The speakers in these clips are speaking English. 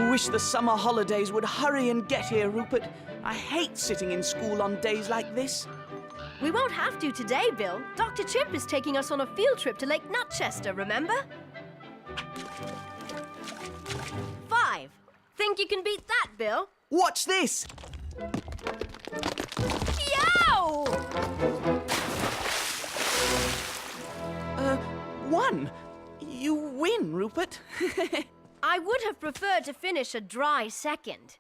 wish the summer holidays would hurry and get here, Rupert. I hate sitting in school on days like this. We won't have to today, Bill. Dr. Chimp is taking us on a field trip to Lake Nutchester, remember? 5. Think you can beat that, Bill? Watch this! Yow! 1. You win, Rupert. I would have preferred to finish a dry second.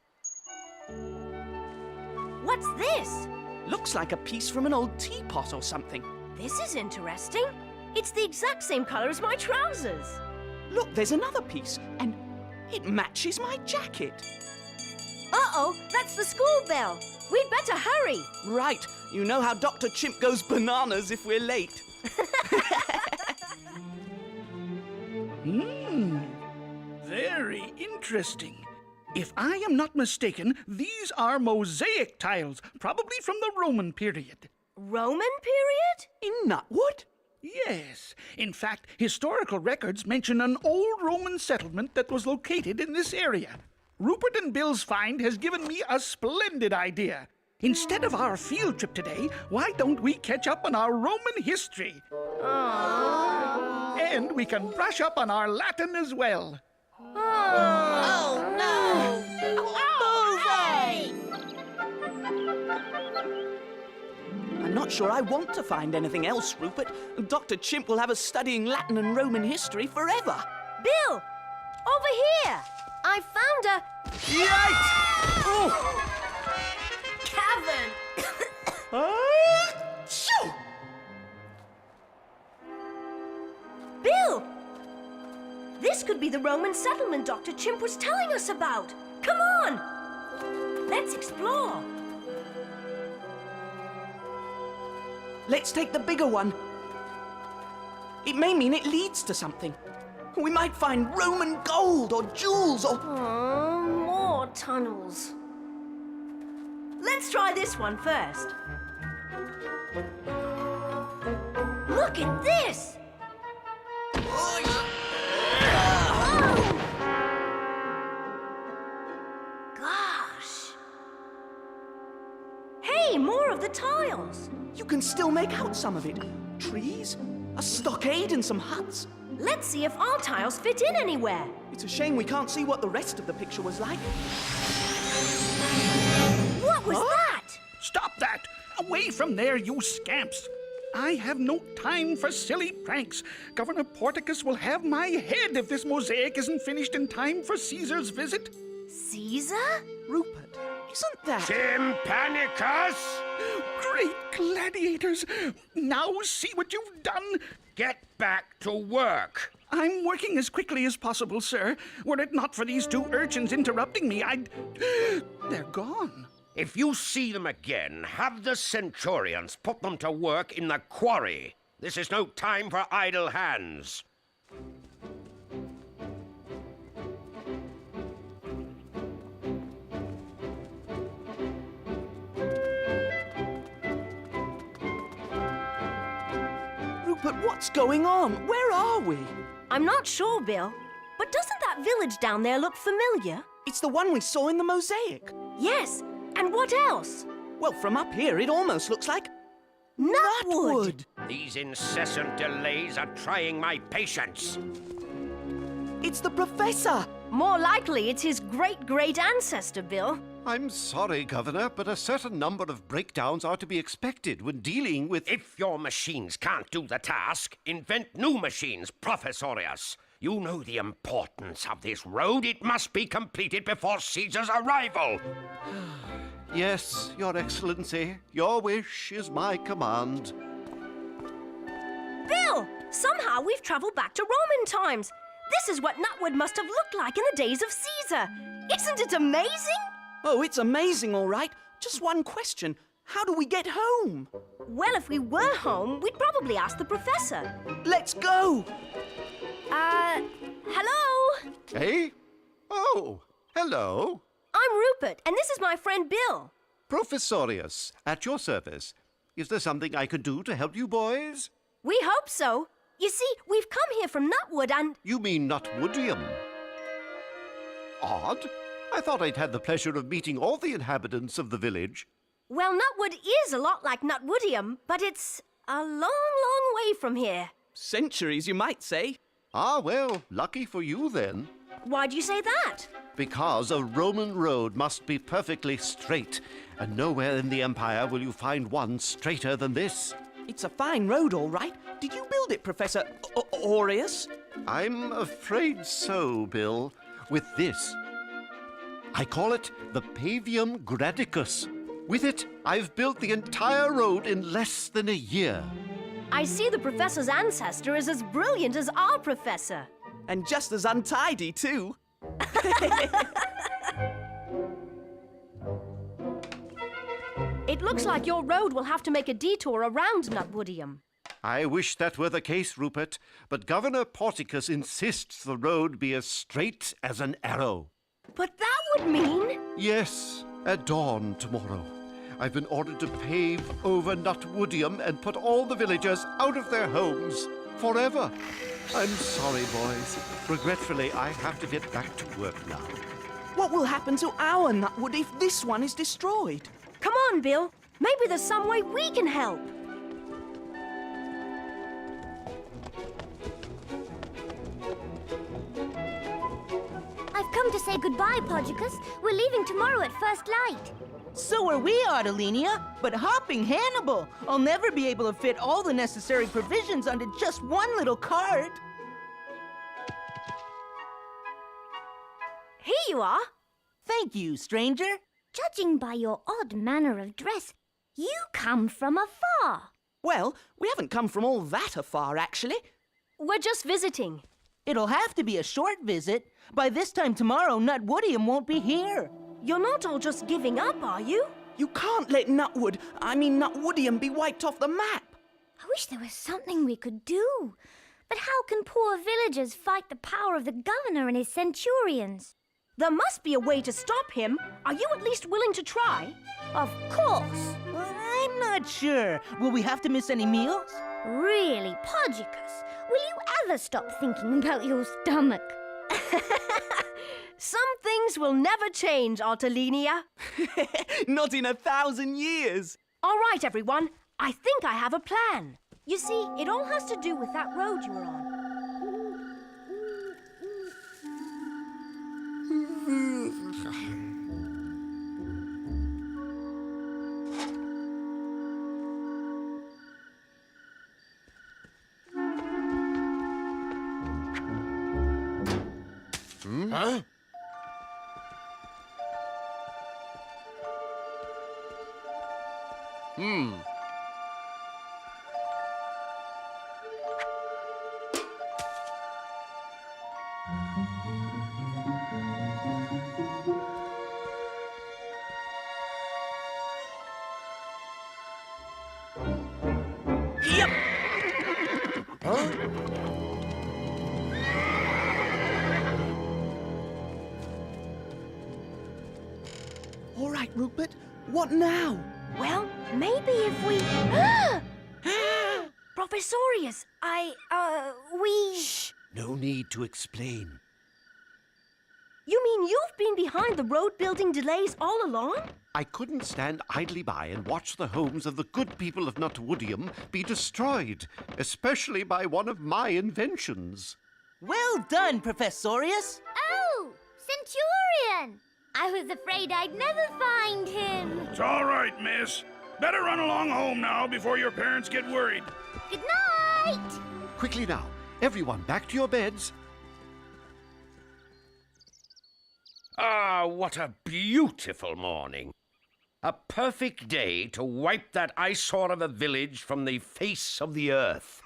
What's this? Looks like a piece from an old teapot or something. This is interesting. It's the exact same color as my trousers. Look, there's another piece, and it matches my jacket. Uh-oh, that's the school bell. We'd better hurry. Right. You know how Dr. Chimp goes bananas if we're late. Very interesting. If I am not mistaken, these are mosaic tiles, probably from the Roman period. Roman period? In Nutwood? Yes. In fact, historical records mention an old Roman settlement that was located in this area. Rupert and Bill's find has given me a splendid idea. Instead of our field trip today, why don't we catch up on our Roman history? Aww. And we can brush up on our Latin as well. Oh, no! I'm not sure I want to find anything else, Rupert. Dr. Chimp will have us studying Latin and Roman history forever. Bill! Over here! I found a... Yikes! Oh! cavern! Shoo! Bill! This could be the Roman settlement Dr. Chimp was telling us about. Come on! Let's explore. Let's take the bigger one. It may mean it leads to something. We might find Roman gold or jewels or... Oh, more tunnels. Let's try this one first. Look at this! Gosh! Hey, more of the tiles! You can still make out some of it. Trees, a stockade and some huts. Let's see if our tiles fit in anywhere. It's a shame we can't see what the rest of the picture was like. What was that? Stop that! Away from there, you scamps! I have no time for silly pranks. Governor Porticus will have my head if this mosaic isn't finished in time for Caesar's visit. Caesar? Rupert, isn't that... Tympanicus! Great gladiators! Now see what you've done! Get back to work. I'm working as quickly as possible, sir. Were it not for these two urchins interrupting me, I'd... They're gone. If you see them again, have the centurions put them to work in the quarry. This is no time for idle hands. Rupert, what's going on? Where are we? I'm not sure, Bill. But doesn't that village down there look familiar? It's the one we saw in the mosaic. Yes. And what else? Well, from up here, it almost looks like... Nutwood! These incessant delays are trying my patience. It's the professor! More likely it's his great-great-ancestor, Bill. I'm sorry, Governor, but a certain number of breakdowns are to be expected when dealing with... If your machines can't do the task, invent new machines, Professorius. You know the importance of this road. It must be completed before Caesar's arrival. Yes, Your Excellency. Your wish is my command. Bill! Somehow we've traveled back to Roman times. This is what Nutwood must have looked like in the days of Caesar. Isn't it amazing? Oh, it's amazing, all right. Just one question. How do we get home? Well, if we were home, we'd probably ask the professor. Let's go! Hello? Eh? Oh, hello. I'm Rupert, and this is my friend Bill. Professorius, at your service. Is there something I can do to help you boys? We hope so. You see, we've come here from Nutwood and... You mean Nutwoodium? Odd. I thought I'd had the pleasure of meeting all the inhabitants of the village. Well, Nutwood is a lot like Nutwoodium, but it's a long, long way from here. Centuries, you might say. Ah, well, lucky for you then. Why'd you say that? Because a Roman road must be perfectly straight, and nowhere in the Empire will you find one straighter than this. It's a fine road, all right. Did you build it, Professor Aureus? I'm afraid so, Bill. With this. I call it the Pavium Gradicus. With it, I've built the entire road in less than a year. I see the professor's ancestor is as brilliant as our professor. And just as untidy, too. It looks like your road will have to make a detour around Nutwoodium. I wish that were the case, Rupert, but Governor Porticus insists the road be as straight as an arrow. But that would mean... Yes, at dawn tomorrow. I've been ordered to pave over Nutwoodium and put all the villagers out of their homes forever. I'm sorry, boys. Regretfully, I have to get back to work now. What will happen to our Nutwood if this one is destroyed? Come on, Bill. Maybe there's some way we can help. I've come to say goodbye, Podgicus. We're leaving tomorrow at first light. So are we, Artelenia. But hopping Hannibal! I'll never be able to fit all the necessary provisions onto just one little cart. Here you are. Thank you, stranger. Judging by your odd manner of dress, you come from afar. Well, we haven't come from all that afar, actually. We're just visiting. It'll have to be a short visit. By this time tomorrow, Nutwoodium won't be here. You're not all just giving up, are you? You can't let Nutwoodium be wiped off the map. I wish there was something we could do. But how can poor villagers fight the power of the governor and his centurions? There must be a way to stop him. Are you at least willing to try? Of course. I'm not sure. Will we have to miss any meals? Really, Podgicus, will you ever stop thinking about your stomach? Some things will never change, Artelenia. Not in 1,000 years. All right, everyone. I think I have a plan. You see, it all has to do with that road you were on. Huh? Yep. All right, Rupert. What now? Well, maybe if we... Professorius, we... Shh! No need to explain. You mean you've been behind the road-building delays all along? I couldn't stand idly by and watch the homes of the good people of Nutwoodium be destroyed, especially by one of my inventions. Well done, Professorius. Oh, Centurion! I was afraid I'd never find him. It's all right, miss. Better run along home now before your parents get worried. Good night! Quickly now, everyone back to your beds. Ah, what a beautiful morning. A perfect day to wipe that eyesore of a village from the face of the earth.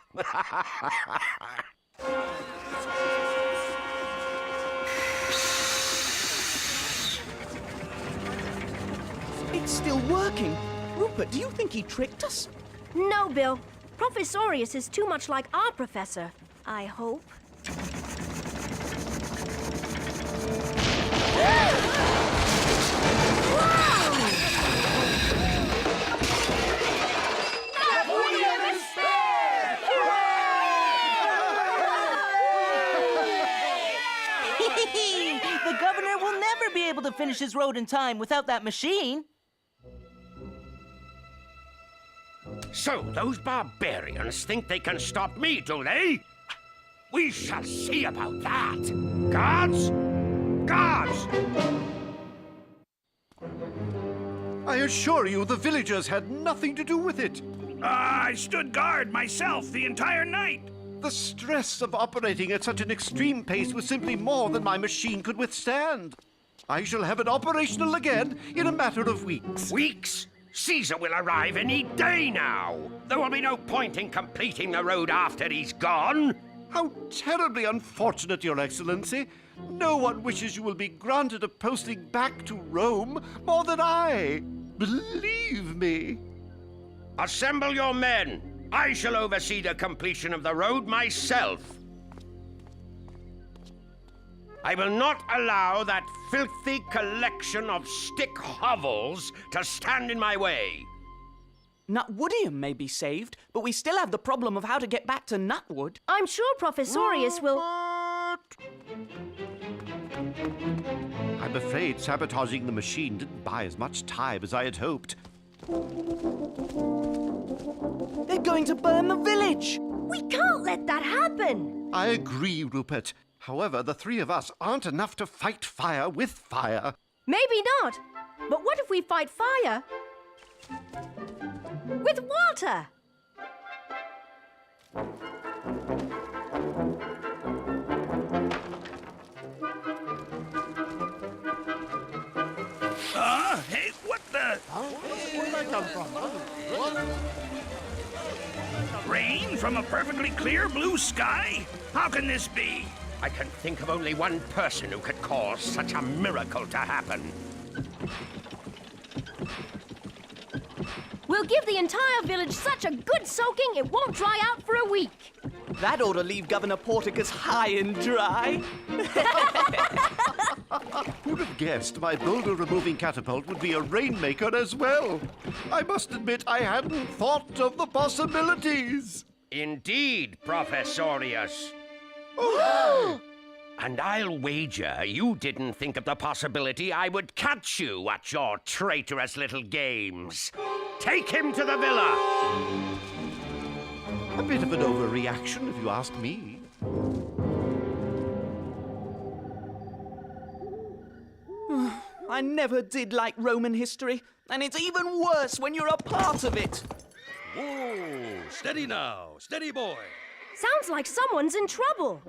It's still working. Rupert, do you think he tricked us? No, Bill. Professorius is too much like our professor, I hope. The governor will never be able to finish his road in time without that machine. So those barbarians think they can stop me, do they? We shall see about that. Guards! Guards! I assure you the villagers had nothing to do with it. I stood guard myself the entire night. The stress of operating at such an extreme pace was simply more than my machine could withstand. I shall have it operational again in a matter of weeks. Weeks? Caesar will arrive any day now. There will be no point in completing the road after he's gone. How terribly unfortunate, Your Excellency. No one wishes you will be granted a posting back to Rome more than I. Believe me. Assemble your men. I shall oversee the completion of the road myself. I will not allow that filthy collection of stick hovels to stand in my way. Nutwoodium may be saved, but we still have the problem of how to get back to Nutwood. I'm sure Professorius will... I'm afraid sabotaging the machine didn't buy as much time as I had hoped. They're going to burn the village! We can't let that happen! I agree, Rupert. However, the three of us aren't enough to fight fire with fire. Maybe not. But what if we fight fire with water? Hey, what the? Where did that come from? Rain from a perfectly clear blue sky? How can this be? I can think of only one person who could cause such a miracle to happen. We'll give the entire village such a good soaking it won't dry out for a week. That ought to leave Governor Porticus high and dry. Who'd have guessed my boulder-removing catapult would be a rainmaker as well? I must admit I hadn't thought of the possibilities. Indeed, Professorius. And I'll wager you didn't think of the possibility I would catch you at your traitorous little games. Take him to the villa! A bit of an overreaction, if you ask me. I never did like Roman history, and it's even worse when you're a part of it. Whoa! Steady now. Steady, boy. Sounds like someone's in trouble.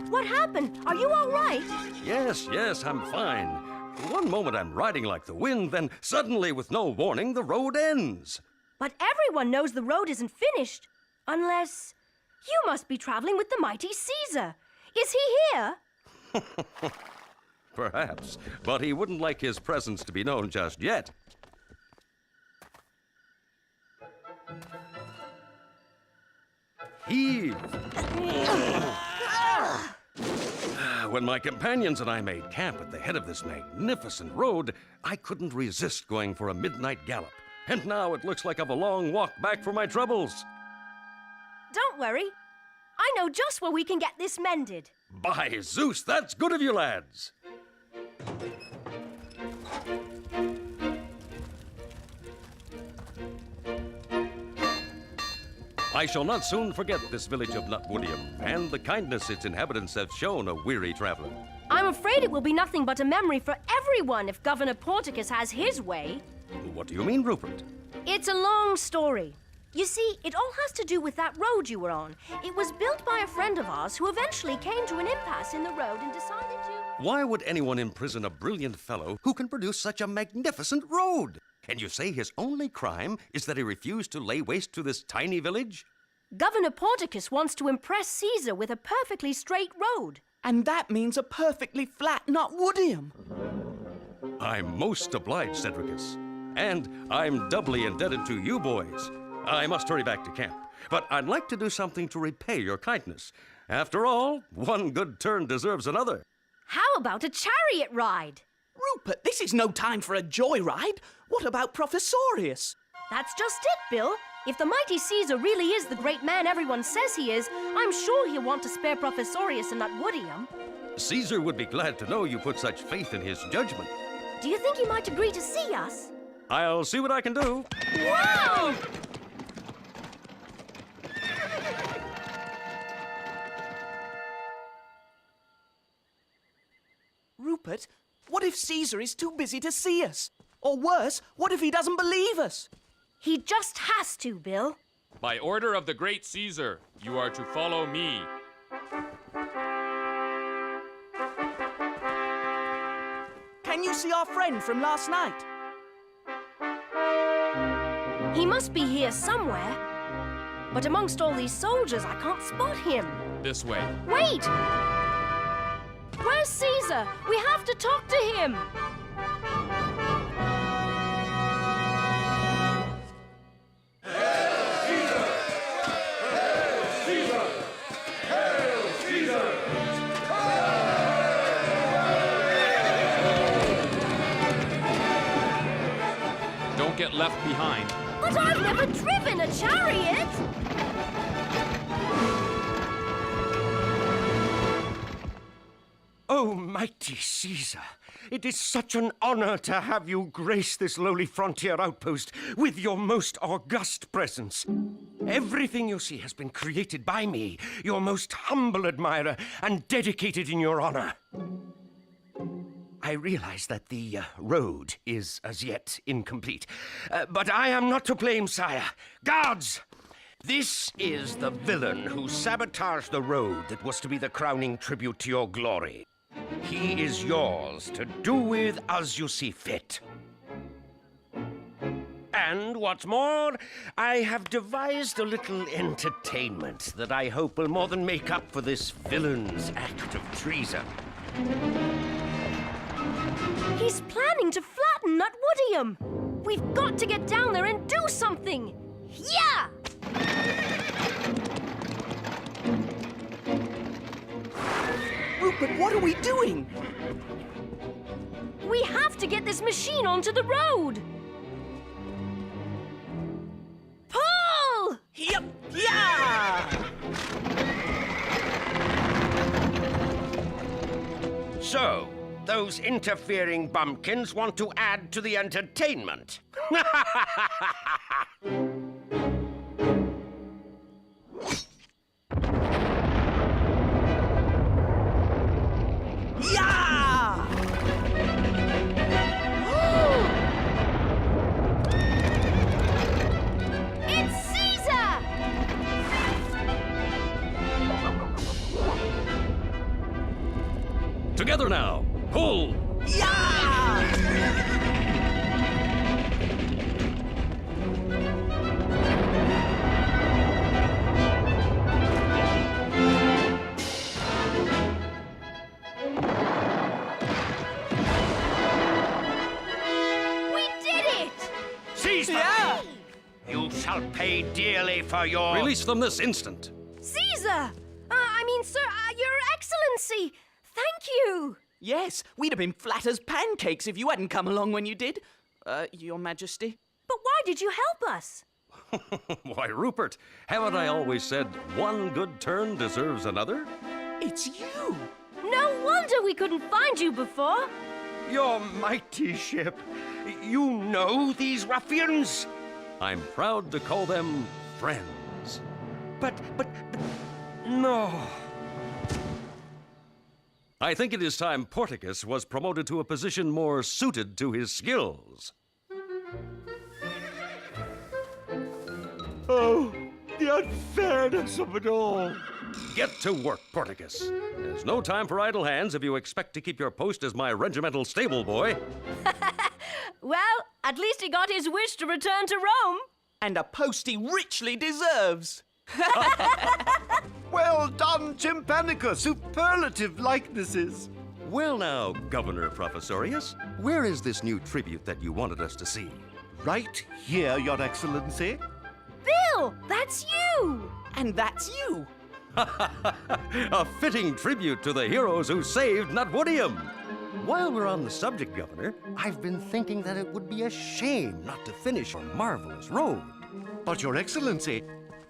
What happened? Are you all right? Yes, I'm fine. One moment I'm riding like the wind, then suddenly, with no warning, the road ends. But everyone knows the road isn't finished. Unless... You must be traveling with the mighty Caesar. Is he here? Perhaps, but he wouldn't like his presence to be known just yet. Heave! When my companions and I made camp at the head of this magnificent road, I couldn't resist going for a midnight gallop. And now it looks like I've a long walk back for my troubles. Don't worry. I know just where we can get this mended. By Zeus, that's good of you, lads. I shall not soon forget this village of Nutwoodium and the kindness its inhabitants have shown a weary traveler. I'm afraid it will be nothing but a memory for everyone if Governor Porticus has his way. What do you mean, Rupert? It's a long story. You see, it all has to do with that road you were on. It was built by a friend of ours who eventually came to an impasse in the road and decided to... Why would anyone imprison a brilliant fellow who can produce such a magnificent road? And you say his only crime is that he refused to lay waste to this tiny village? Governor Porticus wants to impress Caesar with a perfectly straight road. And that means a perfectly flat Nutwoodium. I'm most obliged, Cedricus. And I'm doubly indebted to you boys. I must hurry back to camp. But I'd like to do something to repay your kindness. After all, one good turn deserves another. How about a chariot ride? Rupert, this is no time for a joyride. What about Professorius? That's just it, Bill. If the mighty Caesar really is the great man everyone says he is, I'm sure he'll want to spare Professorius and Nutwoodium. Caesar would be glad to know you put such faith in his judgment. Do you think he might agree to see us? I'll see what I can do. Wow! Rupert, what if Caesar is too busy to see us? Or worse, what if he doesn't believe us? He just has to, Bill. By order of the great Caesar, you are to follow me. Can you see our friend from last night? He must be here somewhere. But amongst all these soldiers, I can't spot him. This way. Wait! Where's Caesar? We have to talk to him. Don't get left behind. But I've never driven a chariot! Oh, mighty Caesar, it is such an honor to have you grace this lowly frontier outpost with your most august presence. Everything you see has been created by me, your most humble admirer, and dedicated in your honor. I realize that the road is as yet incomplete, but I am not to blame, sire. Guards! This is the villain who sabotaged the road that was to be the crowning tribute to your glory. He is yours to do with as you see fit. And what's more, I have devised a little entertainment that I hope will more than make up for this villain's act of treason. He's planning to flatten Nutwoodium. We've got to get down there and do something. Yeah! Rupert, what are we doing? We have to get this machine onto the road. Pull! Yep, yeah! So, those interfering bumpkins want to add to the entertainment. Yeah! It's Caesar! Together now. Pull! Yeah! We did it! Caesar! Yeah! You shall pay dearly for your... Release them this instant. Caesar! Sir, Your Excellency! Thank you! Yes, we'd have been flat as pancakes if you hadn't come along when you did. Your Majesty. But why did you help us? Why, Rupert, haven't I always said one good turn deserves another? It's you! No wonder we couldn't find you before. Your mighty ship. You know these ruffians? I'm proud to call them friends. But, no. I think it is time Porticus was promoted to a position more suited to his skills. Oh, the unfairness of it all. Get to work, Porticus. There's no time for idle hands if you expect to keep your post as my regimental stable boy. Well, at least he got his wish to return to Rome. And a post he richly deserves. Well done, Tympanicus. Superlative likenesses. Well now, Governor Professorius, where is this new tribute that you wanted us to see? Right here, Your Excellency. Bill, that's you! And that's you. A fitting tribute to the heroes who saved Nutwoodium. While we're on the subject, Governor, I've been thinking that it would be a shame not to finish our marvelous road. But, Your Excellency,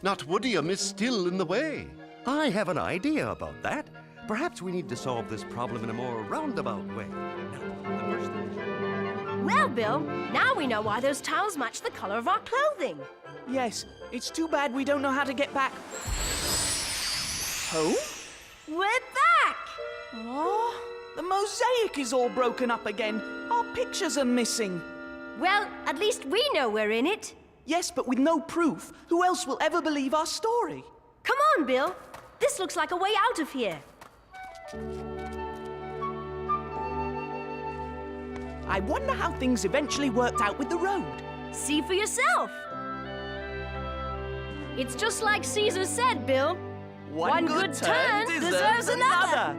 Nutwoodium is still in the way. I have an idea about that. Perhaps we need to solve this problem in a more roundabout way. Now, the first thing... Well, Bill, now we know why those towels match the color of our clothing. Yes, it's too bad we don't know how to get back home. We're back! Oh, the mosaic is all broken up again. Our pictures are missing. Well, at least we know we're in it. Yes, but with no proof, who else will ever believe our story? Come on, Bill. This looks like a way out of here. I wonder how things eventually worked out with the road. See for yourself. It's just like Caesar said, Bill. One good turn deserves another.